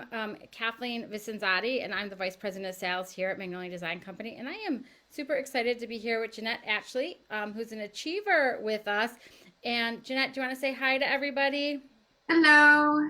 am Kathleen Vicenzotti, and I'm the Vice President of Sales here at Magnolia Design Company. And I am super excited to be here with Janette Atchley, who's an achiever with us. And Janette, do you want to say hi to everybody? Hello.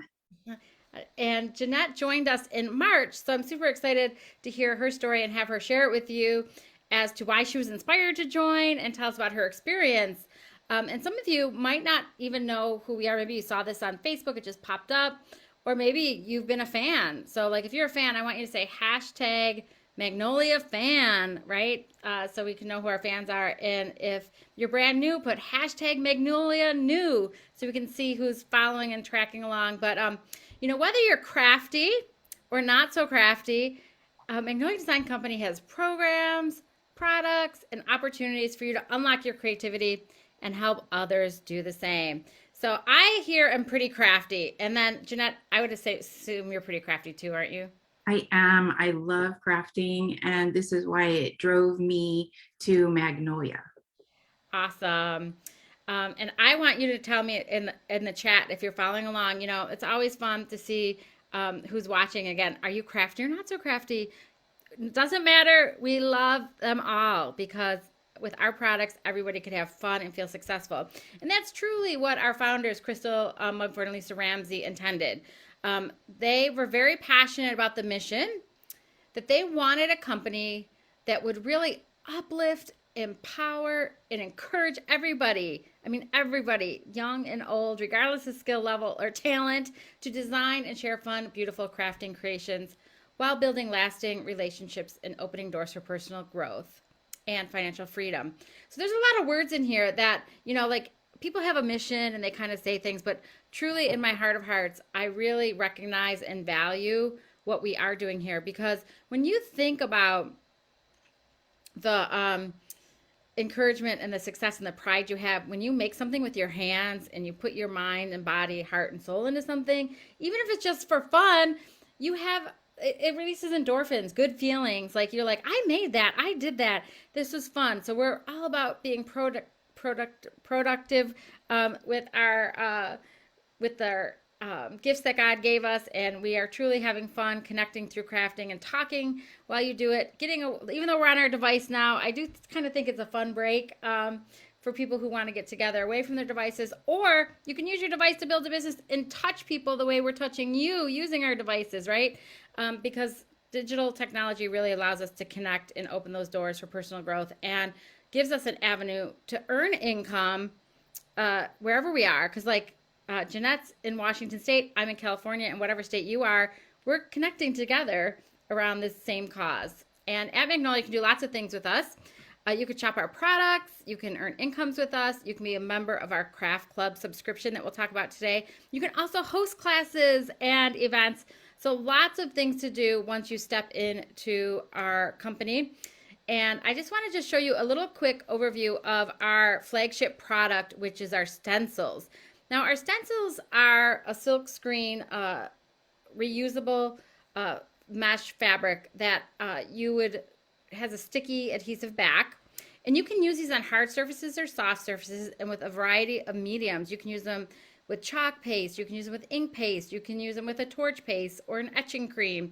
And Janette joined us in March, so I'm super excited to hear her story and have her share it with you as to why she was inspired to join and tell us about her experience. And some of you might not even know who we are. Maybe you saw this on Facebook, it just popped up, or maybe you've been a fan. So, like, if you're a fan, I want you to say hashtag Magnolia fan, right? So we can know who our fans are. And if you're brand new, put hashtag Magnolia new so we can see who's following and tracking along. But whether you're crafty or not so crafty, Magnolia Design Company has programs, products, and opportunities for you to unlock your creativity and help others do the same. So I here am pretty crafty. And then Janette, I would assume you're pretty crafty too, aren't you? I am. I love crafting, and this is why it drove me to Magnolia. Awesome. And I want you to tell me in the chat if you're following along. It's always fun to see who's watching. Again, are you crafty or not so crafty? It doesn't matter. We love them all because with our products, everybody can have fun and feel successful. And that's truly what our founders, Crystal Mumford and Lisa Ramsey, intended. They were very passionate about the mission that they wanted a company that would really uplift, empower, and encourage everybody. I mean, everybody, young and old, regardless of skill level or talent, to design and share fun, beautiful crafting creations while building lasting relationships and opening doors for personal growth and financial freedom. So there's a lot of words in here that, like people have a mission and they kind of say things, but truly in my heart of hearts, I really recognize and value what we are doing here because when you think about the encouragement and the success and the pride you have when you make something with your hands and you put your mind and body, heart and soul into something, even if it's just for fun, you have it releases endorphins, good feelings. Like you're like, I made that, I did that, this was fun. So we're all about being productive with our gifts that God gave us, and we are truly having fun connecting through crafting and talking while you do it. Even though we're on our device now, I do kind of think it's a fun break for people who want to get together away from their devices, or you can use your device to build a business and touch people the way we're touching you using our devices, right? Because digital technology really allows us to connect and open those doors for personal growth and gives us an avenue to earn income wherever we are. Because Jeanette's in Washington State, I'm in California, and whatever state you are, we're connecting together around this same cause. And at Magnolia, you can do lots of things with us. You can shop our products, you can earn incomes with us, you can be a member of our craft club subscription that we'll talk about today. You can also host classes and events. So lots of things to do once you step into our company. And I just want to show you a little quick overview of our flagship product, which is our stencils. Now, our stencils are a silk screen, reusable mesh fabric that has a sticky adhesive back. And you can use these on hard surfaces or soft surfaces and with a variety of mediums. You can use them with chalk paste, you can use them with ink paste, you can use them with a torch paste or an etching cream.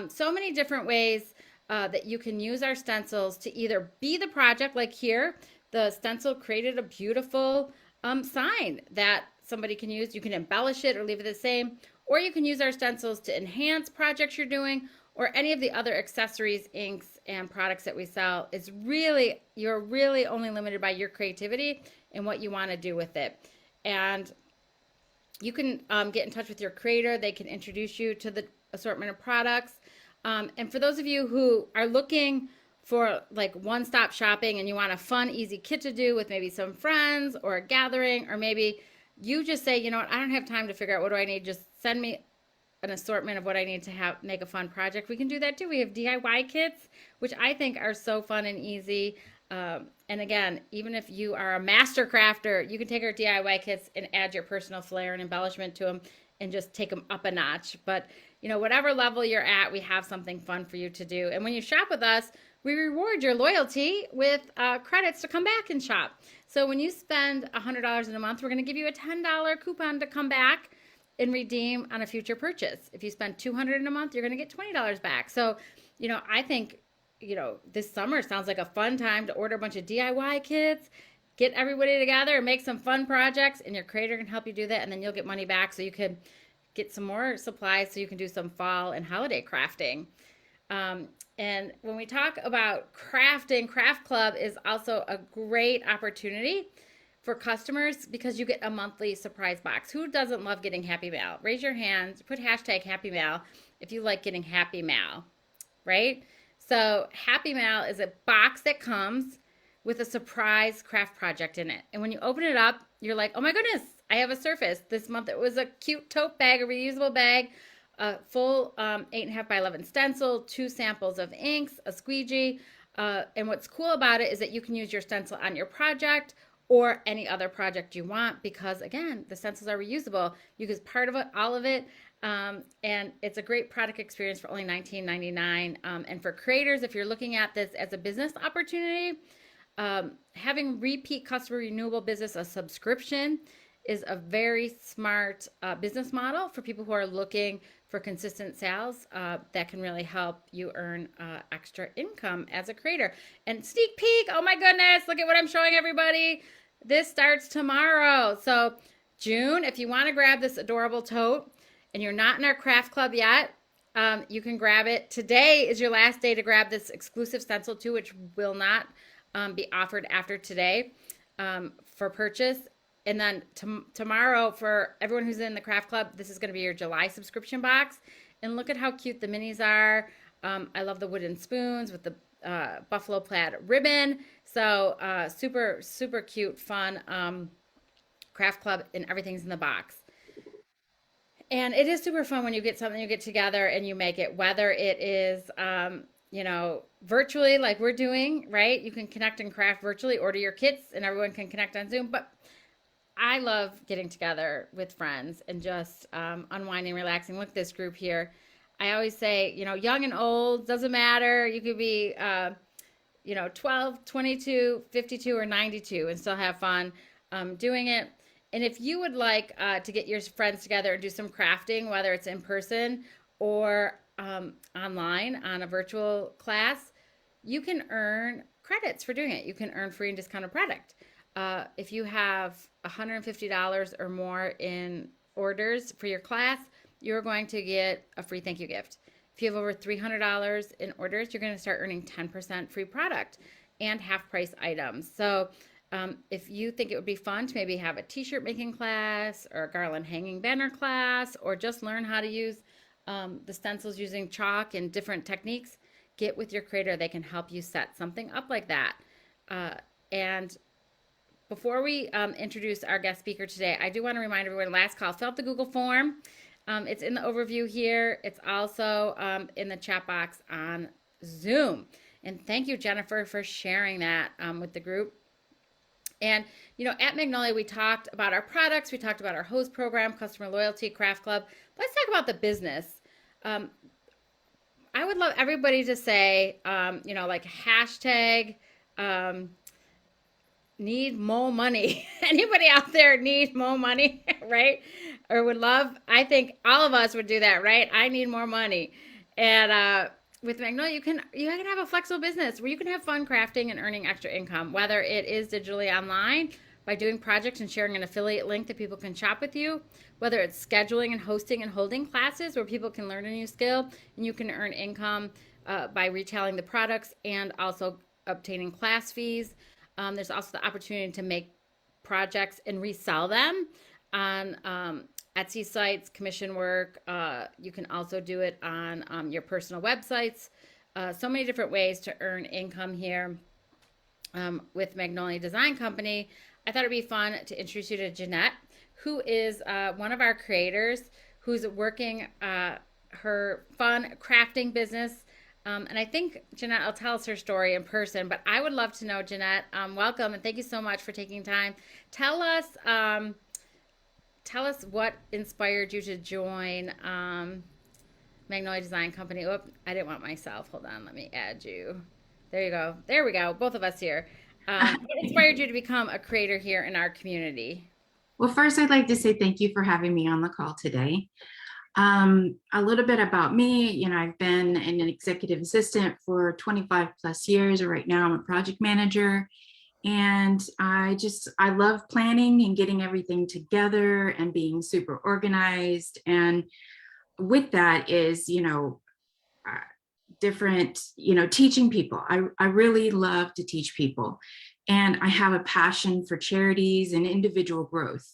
So many different ways that you can use our stencils to either be the project, like here, the stencil created a beautiful sign that somebody can use. You can embellish it or leave it the same, or you can use our stencils to enhance projects you're doing or any of the other accessories, inks, and products that we sell. You're really only limited by your creativity and what you want to do with it. And you can get in touch with your creator. They can introduce you to the assortment of products. And for those of you who are looking for like one-stop shopping and you want a fun, easy kit to do with maybe some friends or a gathering, or maybe you just say, you know what, I don't have time to figure out what do I need. Just send me an assortment of what I need to have make a fun project. We can do that too. We have DIY kits, which I think are so fun and easy. And again, even if you are a master crafter, you can take our DIY kits and add your personal flair and embellishment to them and just take them up a notch. But whatever level you're at, we have something fun for you to do. And when you shop with us, we reward your loyalty with credits to come back and shop. So when you spend $100 in a month, we're going to give you a $10 coupon to come back and redeem on a future purchase. If you spend $200 in a month, you're going to get $20 back. So, I think, this summer sounds like a fun time to order a bunch of DIY kits, get everybody together and make some fun projects, and your creator can help you do that, and then you'll get money back so you can get some more supplies so you can do some fall and holiday crafting. And when we talk about crafting, Craft Club is also a great opportunity for customers because you get a monthly surprise box. Who doesn't love getting Happy Mail? Raise your hand, put hashtag Happy Mail if you like getting Happy Mail, right? So Happy Mail is a box that comes with a surprise craft project in it. And when you open it up, you're like, oh my goodness, I have a Surface. This month it was a cute tote bag, a reusable bag, a full 8.5 by 11 stencil, 2 samples of inks, a squeegee. And what's cool about it is that you can use your stencil on your project or any other project you want because, again, the stencils are reusable. You use part of it, all of it. And it's a great product experience for only $19.99. And for creators, if you're looking at this as a business opportunity, having repeat customer renewable business, a subscription, is a very smart business model for people who are looking for consistent sales that can really help you earn extra income as a creator. And sneak peek, oh my goodness, look at what I'm showing everybody. This starts tomorrow. So June, if you want to grab this adorable tote and you're not in our craft club yet, you can grab it. Today is your last day to grab this exclusive stencil too, which will not be offered after today for purchase. And then tomorrow, for everyone who's in the craft club, this is going to be your July subscription box. And look at how cute the minis are. I love the wooden spoons with the buffalo plaid ribbon. So super, super cute, fun craft club, and everything's in the box. And it is super fun when you get something, you get together and you make it, whether it is, virtually like we're doing, right? You can connect and craft virtually, order your kits, and everyone can connect on Zoom. But I love getting together with friends and just unwinding, relaxing. Look at this group here. I always say, young and old, doesn't matter. You could be, 12, 22, 52, or 92 and still have fun doing it. And if you would like to get your friends together and do some crafting, whether it's in person or online on a virtual class, you can earn credits for doing it. You can earn free and discounted product. If you have $150 or more in orders for your class, you're going to get a free thank you gift. If you have over $300 in orders, you're going to start earning 10% free product and half price items. So if you think it would be fun to maybe have a t-shirt making class or a garland hanging banner class, or just learn how to use the stencils using chalk and different techniques, get with your creator. They can help you set something up like that. And before we introduce our guest speaker today, I do want to remind everyone, last call, fill out the Google form. It's in the overview here. It's also in the chat box on Zoom. And thank you, Jennifer, for sharing that with the group. And, at Magnolia, we talked about our products. We talked about our host program, customer loyalty, craft club. Let's talk about the business. I would love everybody to say, like hashtag need more money. Anybody out there need more money, right? Or would love, I think all of us would do that, right? I need more money. And with Magnolia, you can have a flexible business where you can have fun crafting and earning extra income, whether it is digitally online by doing projects and sharing an affiliate link that people can shop with you, whether it's scheduling and hosting and holding classes where people can learn a new skill and you can earn income by retailing the products and also obtaining class fees. There's also the opportunity to make projects and resell them on Etsy sites, commission work. You can also do it on your personal websites. So many different ways to earn income here with Magnolia Design Company. I thought it'd be fun to introduce you to Janette, who is one of our creators who's working her fun crafting business. And I think Janette will tell us her story in person, but I would love to know, Janette, welcome, and thank you so much for taking time. Tell us what inspired you to join Magnolia Design Company. Oop, I didn't want myself. Hold on, let me add you. There you go. There we go. Both of us here. What inspired you to become a creator here in our community? Well, first, I'd like to say thank you for having me on the call today. A little bit about me, I've been an executive assistant for 25 plus years. Right now, I'm a project manager. And I love planning and getting everything together and being super organized. And with that is, uh, different, teaching people. I really love to teach people. And I have a passion for charities and individual growth.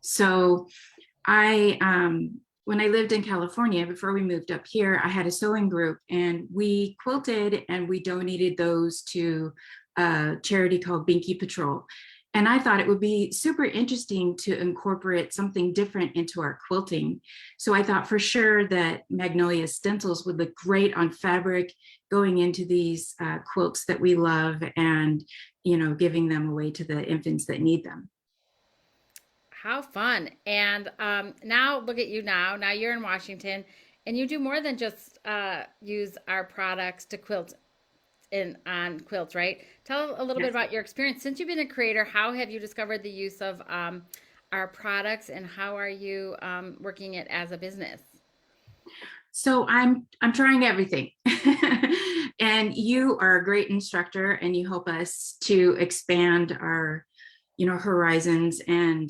So when I lived in California, before we moved up here, I had a sewing group and we quilted and we donated those to a charity called Binky Patrol. And I thought it would be super interesting to incorporate something different into our quilting. So I thought for sure that Magnolia stencils would look great on fabric going into these quilts that we love and, giving them away to the infants that need them. How fun. And now look at you now. Now you're in Washington and you do more than just use our products to quilt in on quilts, right? Tell a little bit Yes. about your experience. Since you've been a creator, how have you discovered the use of our products and how are you working it as a business? So I'm trying everything. And you are a great instructor and you help us to expand our, horizons. And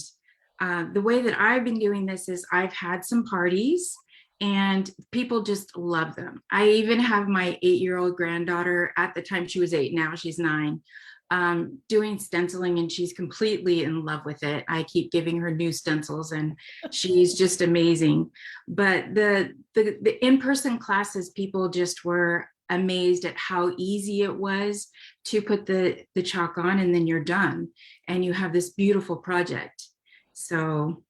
the way that I've been doing this is I've had some parties and people just love them. I even have my 8-year-old granddaughter, at the time she was 8, now she's 9, doing stenciling and she's completely in love with it. I keep giving her new stencils and she's just amazing. But the in-person classes, people just were amazed at how easy it was to put the chalk on and then you're done and you have this beautiful project. So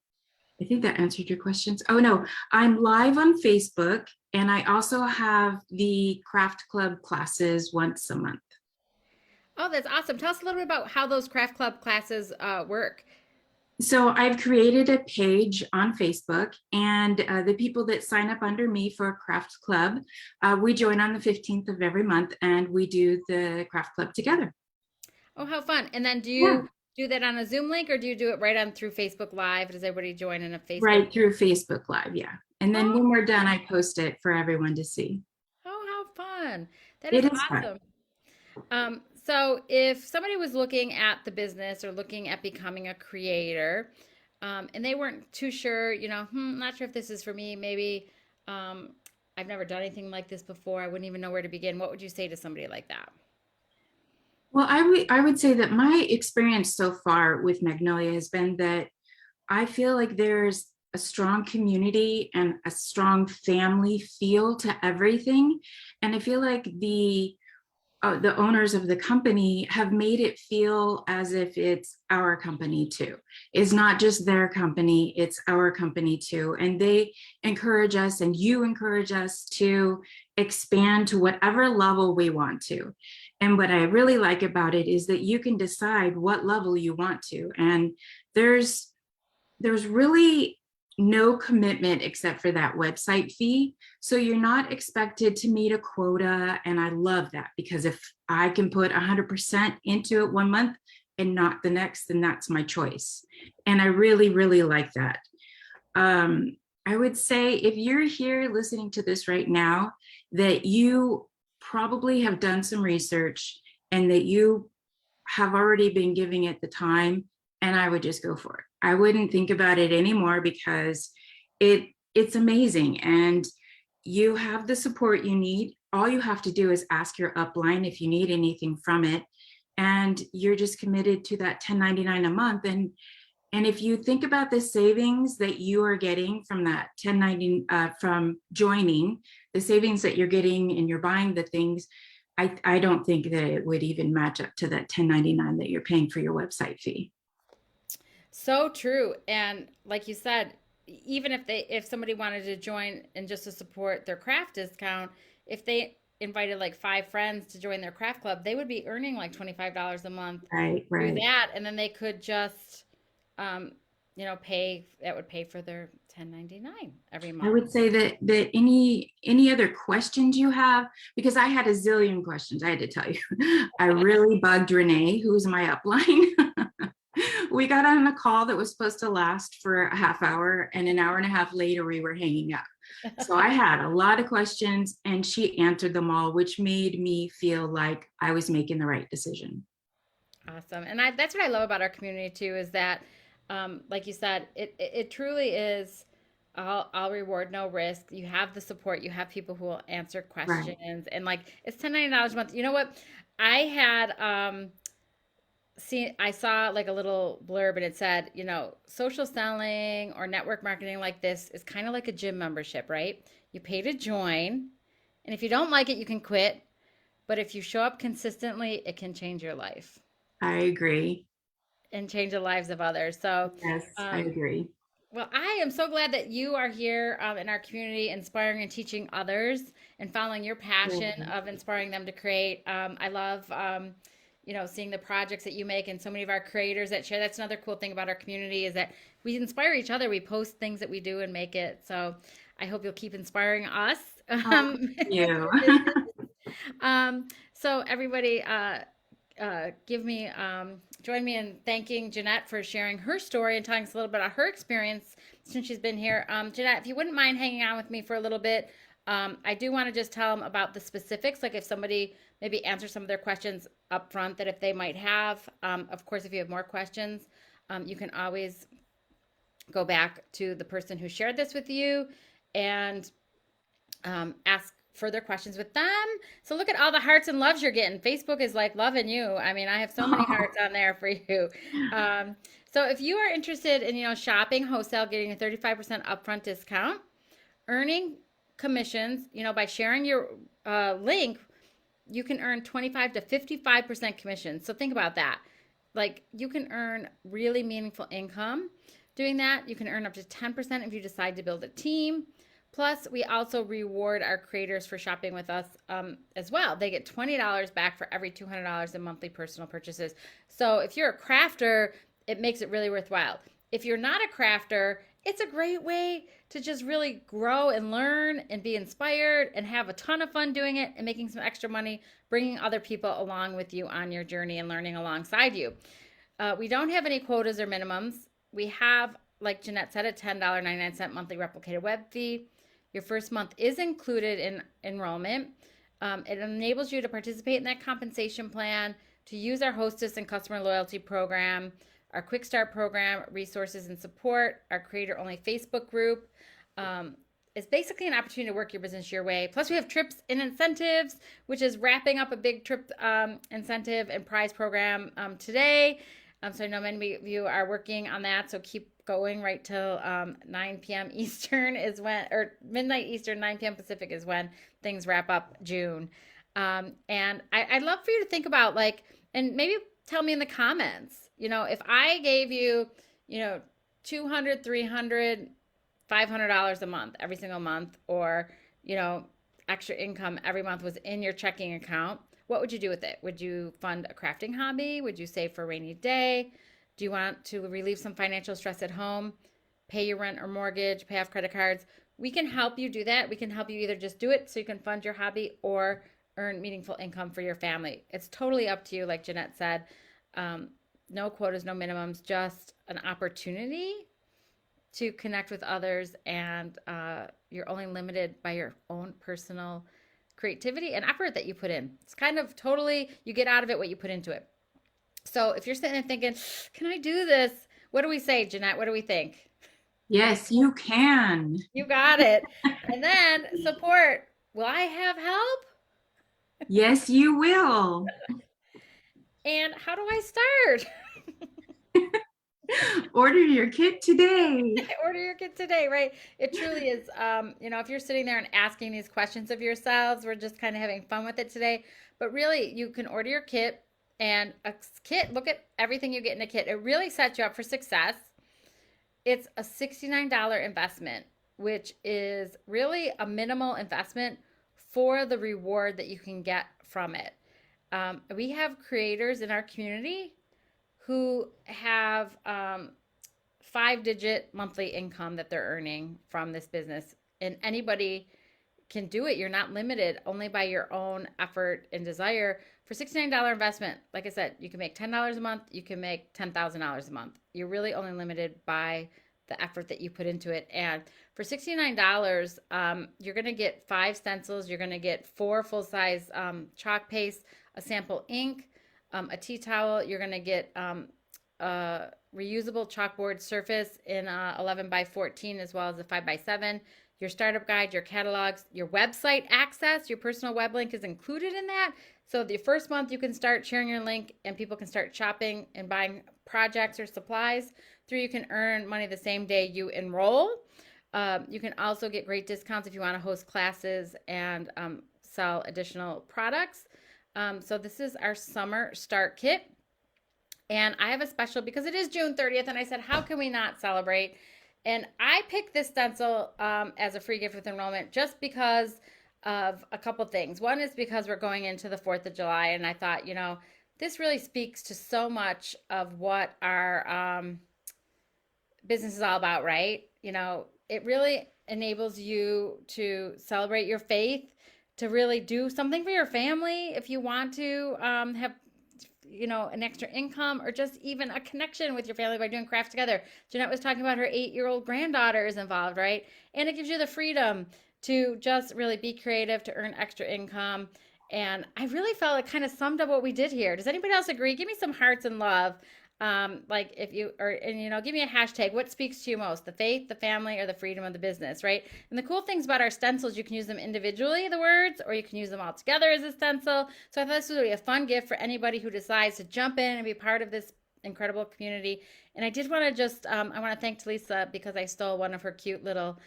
I think that answered your questions. Oh no, I'm live on Facebook and I also have the craft club classes once a month. Oh, that's awesome. Tell us a little bit about how those craft club classes work. So I've created a page on Facebook and the people that sign up under me for a craft club, we join on the 15th of every month and we do the craft club together. Oh, how fun. And then do Yeah. you do that on a Zoom link or do you do it right on through Facebook Live? Does everybody join in a Facebook? Right through Facebook Live, yeah. And then Oh, when we're done, I post it for everyone to see. oh, how fun. That is It is fun. awesome. So if somebody was looking at the business or looking at becoming a creator, and they weren't too sure, not sure if this is for me, maybe I've never done anything like this before. I wouldn't even know where to begin. What would you say to somebody like that? Well, I would say that my experience so far with Magnolia has been that I feel like there's a strong community and a strong family feel to everything. And I feel like the owners of the company have made it feel as if it's our company too. It's not just their company, it's our company too. And they encourage us and you encourage us to expand to whatever level we want to. And what I really like about it is that you can decide what level you want to. And there's there's really no commitment except for that website fee. So you're not expected to meet a quota. And I love that because if I can put 100% into it one month and not the next, then that's my choice. And I really, really like that. I would say if you're here listening to this right now, that you probably have done some research and that you have already been giving it the time, and I would just go for it. I wouldn't think about it anymore because it's amazing and you have the support you need. All you have to do is ask your upline if you need anything from it, and you're just committed to that 1099 a month. And if you think about the savings that you are getting from that 1090 from joining, the savings that you're getting and you're buying the things, I don't think that it would even match up to that 1099 that you're paying for your website fee. So true. And like you said, even if somebody wanted to join and just to support their craft discount, if they invited like 5 friends to join their craft club, they would be earning like $25 a month Right, through right. that. And then they could just um, that would pay for their 1099 every I month. would say that any other questions you have, because I had a zillion questions, I had to tell you. I really bugged Renee, who's my upline, We got on a call that was supposed to last for a half hour, and an hour and a half later, we were hanging up. So I had a lot of questions, and she answered them all, which made me feel like I was making the right decision. Awesome. And that's what I love about our community too, is that, like you said, it truly is all reward, no risk. You have the support, you have people who will answer Right. questions, and like it's $10.99 a month. You know what? I had I saw like a little blurb and it said, social selling or network marketing like this is kind of like a gym membership, right? You pay to join, and if you don't like it, you can quit. But if you show up consistently, it can change your life I agree. and change the lives of others. So, Yes, I um, agree. well, I am so glad that you are here in our community, inspiring and teaching others and following your passion Yeah. of inspiring them to create. I love, seeing the projects that you make and so many of our creators that share. That's another cool thing about our community is that we inspire each other. We post things that we do and make it. So I hope you'll keep inspiring us Oh, in thank you. your business. So everybody, join me in thanking Janette for sharing her story and telling us a little bit about her experience since she's been here. Janette, if you wouldn't mind hanging out with me for a little bit, I do want to just tell them about the specifics, like if somebody maybe answer some of their questions up front that if they might have. Of course, if you have more questions, you can always go back to the person who shared this with you and ask further questions with them. So look at all the hearts and loves you're getting. Facebook is like loving you. I mean, I have so many Oh, hearts on there for you. Um, so if you are interested in, shopping wholesale, getting a 35% upfront discount, earning commissions, by sharing your link, you can earn 25 to 55% commission. So think about that. Like you can earn really meaningful income doing that. You can earn up to 10% if you decide to build a team. Plus, we also reward our creators for shopping with us as well. They get $20 back for every $200 in monthly personal purchases. So if you're a crafter, it makes it really worthwhile. If you're not a crafter, it's a great way to just really grow and learn and be inspired and have a ton of fun doing it and making some extra money, bringing other people along with you on your journey and learning alongside you. We don't have any quotas or minimums. We have, like Janette said, a $10.99 monthly replicated web fee. Your first month is included in enrollment. It enables you to participate in that compensation plan, to use our hostess and customer loyalty program, our quick start program, resources and support, our creator only Facebook group. It's basically an opportunity to work your business your way. Plus, we have trips and incentives, which is wrapping up a big trip incentive and prize program today. So I know many of you are working on that. So keep going right till 9 p.m. Eastern is when, or midnight Eastern, 9 p.m. Pacific is when things wrap up June. And I'd love for you to think about and maybe tell me in the comments, if I gave you, 200, 300, $500 a month, every single month, or, you know, extra income every month was in your checking account, what would you do with it? Would you fund a crafting hobby? Would you save for a rainy day? Do you want to relieve some financial stress at home? Pay your rent or mortgage, pay off credit cards? We can help you do that. We can help you either just do it so you can fund your hobby or earn meaningful income for your family. It's totally up to you, like Janette said. No quotas, no minimums, just an opportunity to connect with others, and you're only limited by your own personal creativity and effort that you put in. It's kind of totally, you get out of it what you put into it. So if you're sitting there thinking, can I do this? What do we say, Janette? What do we think? Yes, you can. You got it. And then support. Will I have help? Yes, you will. And how do I start? Order your kit today. Order your kit today, right? It truly is. If you're sitting there and asking these questions of yourselves, we're just kind of having fun with it today. But really, you can order your kit, and a kit, look at everything you get in a kit. It really sets you up for success. It's a $69 investment, which is really a minimal investment for the reward that you can get from it. We have creators in our community who have 5-digit monthly income that they're earning from this business. And anybody, can do it. You're not limited only by your own effort and desire. For $69 investment, like I said, you can make $10 a month, you can make $10,000 a month. You're really only limited by the effort that you put into it. And for $69, you're going to get 5 stencils, you're going to get 4 full size chalk paste, a sample ink, a tea towel. You're going to get a reusable chalkboard surface in 11 by 14, as well as a 5 by 7. Your startup guide, your catalogs, your website access, your personal web link is included in that. So the first month you can start sharing your link and people can start shopping and buying projects or supplies. 3, you can earn money the same day you enroll. You can also get great discounts if you want to host classes and sell additional products. So this is our summer start kit. And I have a special because it is June 30th. And I said, how can we not celebrate? And I picked this stencil as a free gift with enrollment just because of a couple things. One is because we're going into the 4th of July. And I thought, you know, this really speaks to so much of what our business is all about, right? You know, it really enables you to celebrate your faith, to really do something for your family if you want to have, you know, an extra income or just even a connection with your family by doing crafts together. Janette was talking about her 8-year-old granddaughter is involved, right? And it gives you the freedom to just really be creative, to earn extra income. And I really felt it kind of summed up what we did here. Does anybody else agree? Give me some hearts and love. Like if you are, and you know, give me a hashtag. What speaks to you most? The faith, the family, or the freedom of the business, right? And the cool things about our stencils, you can use them individually, the words, or you can use them all together as a stencil. So I thought this would be a fun gift for anybody who decides to jump in and be part of this incredible community. And I did want to just, I want to thank Talisa because I stole one of her cute little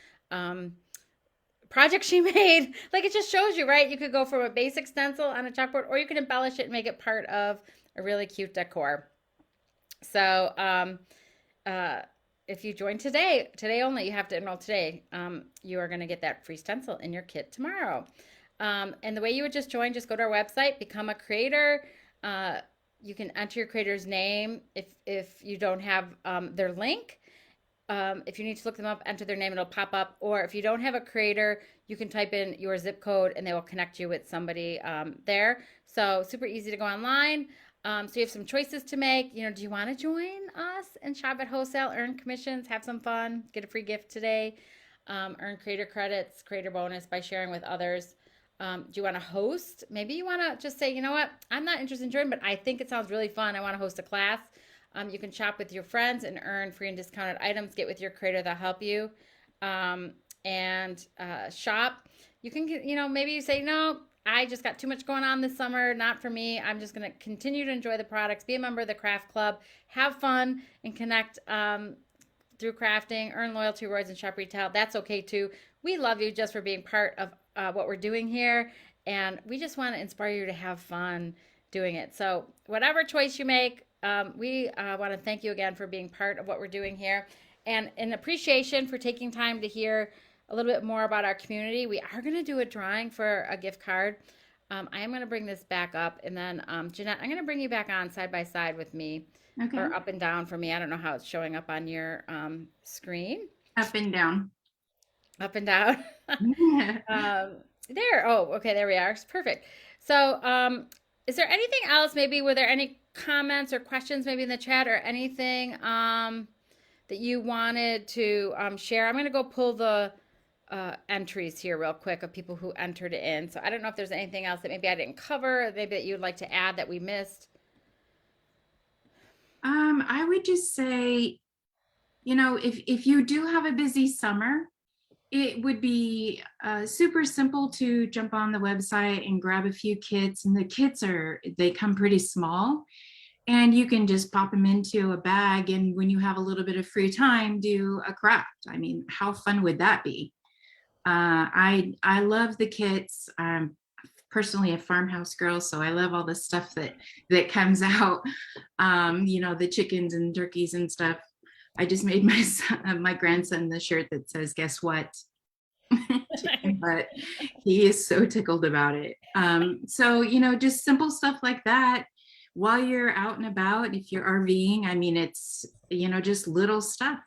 project she made. Like it just shows you, right? You could go from a basic stencil on a chalkboard, or you can embellish it and make it part of a really cute decor. So if you join today only, you have to enroll today. You are going to get that free stencil in your kit tomorrow. And the way you would just join, just go to our website, become a creator. You can enter your creator's name if you don't have their link. If you need to look them up, enter their name, it'll pop up. Or if you don't have a creator, you can type in your zip code and they will connect you with somebody there. So super easy to go online. So you have some choices to make. You know, do you want to join us and shop at wholesale, earn commissions, have some fun, get a free gift today, earn creator credits, creator bonus by sharing with others? Do you want to host? Maybe you want to just say, you know what, I'm not interested in joining, but I think it sounds really fun. I want to host a class. You can shop with your friends and earn free and discounted items. Get with your creator, they'll help you. And shop. You can, you know, maybe you say, no, I just got too much going on this summer. Not for me. I'm just going to continue to enjoy the products, be a member of the craft club, have fun, and connect through crafting, earn loyalty rewards, and shop retail. That's okay too. We love you just for being part of what we're doing here. And we just want to inspire you to have fun doing it. So whatever choice you make, we want to thank you again for being part of what we're doing here. And in appreciation for taking time to hear a little bit more about our community, we are going to do a drawing for a gift card. I am going to bring this back up, and then Janette, I'm going to bring you back on side by side with me, okay, or up and down for me. I don't know how it's showing up on your screen. Up and down. Up and down. There. Oh, okay. There we are. It's perfect. So, is there anything else? Maybe were there any comments or questions, maybe in the chat, or anything that you wanted to share? I'm going to go pull the entries here real quick of people who entered in. So I don't know if there's anything else that maybe I didn't cover, maybe that you'd like to add that we missed. I would just say, you know, if you do have a busy summer, it would be super simple to jump on the website and grab a few kits. And the kits they come pretty small, and you can just pop them into a bag. And when you have a little bit of free time, do a craft. I mean, how fun would that be? I love the kits. I'm personally a farmhouse girl, so I love all the stuff that comes out. You know, the chickens and turkeys and stuff. I just made my grandson the shirt that says, "Guess what?" But he is so tickled about it. So, you know, just simple stuff like that while you're out and about. If you're RVing, I mean, it's, you know, just little stuff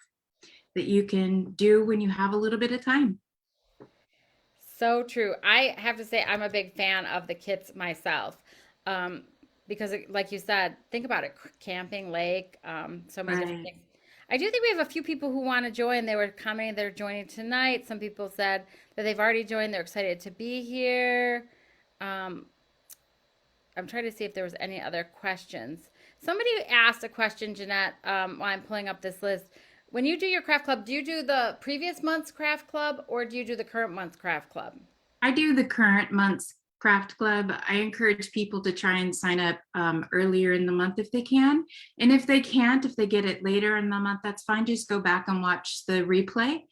that you can do when you have a little bit of time. So true. I have to say, I'm a big fan of the kits myself. Um, because, like you said, think about it, camping, lake, so many different Right. things. I do think we have a few people who want to join. They were commenting they're joining tonight. Some people said that they've already joined. They're excited to be here. Um, I'm trying to see if there was any other questions. Somebody asked a question, Jeanette, while I'm pulling up this list. When you do your craft club, do you do the previous month's craft club or do you do the current month's craft club? I do the current month's craft club. I encourage people to try and sign up earlier in the month if they can. And if they can't, if they get it later in the month, that's fine. Just go back and watch the replay.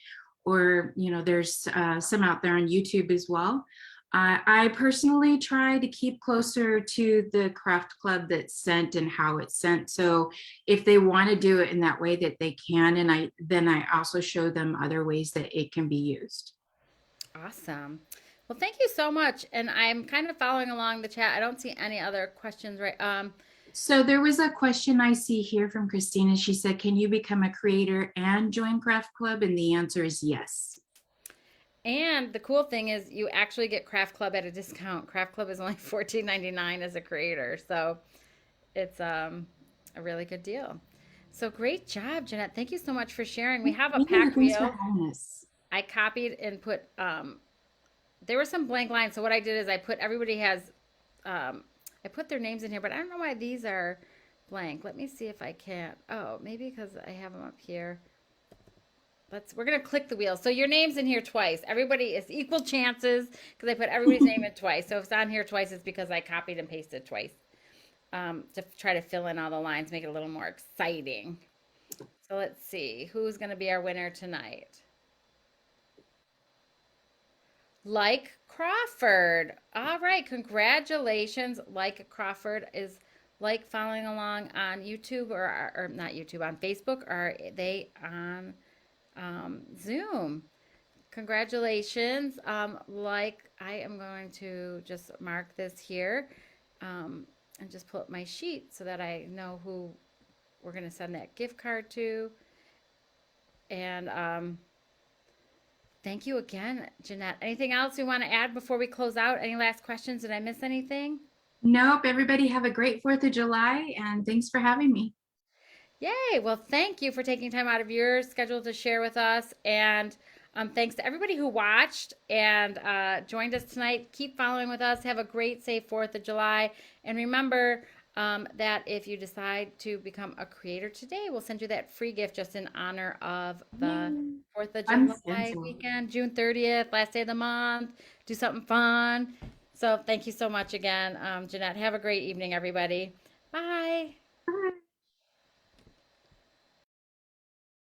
Or, there's some out there on YouTube as well. I personally try to keep closer to the craft club that's sent and how it's sent. So if they want to do it in that way that they can, and I also show them other ways that it can be used. Awesome. Well, thank you so much. And I'm kind of following along the chat. I don't see any other questions, right? So there was a question I see here from Christina. She said, can you become a creator and join Craft Club? And the answer is yes. And the cool thing is you actually get Craft Club at a discount. Craft Club is only $14.99 as a creator. So it's a really good deal. So great job, Jeanette. Thank you so much for sharing. We have a Yeah, pack thanks for wheel. having us. I copied and put there were some blank lines. So what I did is I put their names in here, but I don't know why these are blank. Let me see if I can. Oh, maybe because I have them up here. We're gonna click the wheel. So your name's in here twice. Everybody is equal chances because I put everybody's name in twice. So if it's on here twice, it's because I copied and pasted twice to try to fill in all the lines, make it a little more exciting. So let's see who's gonna be our winner tonight. Like Crawford. All right, congratulations. Like Crawford is like following along on YouTube or not YouTube, on Facebook, or are they on Zoom? Congratulations. Like I am going to just mark this here and just pull up my sheet so that I know who we're going to send that gift card to. And thank you again, Jeanette. Anything else you want to add before we close out? Any last questions? Did I miss anything? Nope. Everybody have a great 4th of July and thanks for having me. Yay. Well, thank you for taking time out of your schedule to share with us. And thanks to everybody who watched and joined us tonight. Keep following with us. Have a great, safe 4th of July. And remember that if you decide to become a creator today, we'll send you that free gift just in honor of the Yay. 4th of I'm July Vicenzotti. weekend, June 30th, last day of the month. Do something fun. So thank you so much again, Jeanette. Have a great evening, everybody. Bye.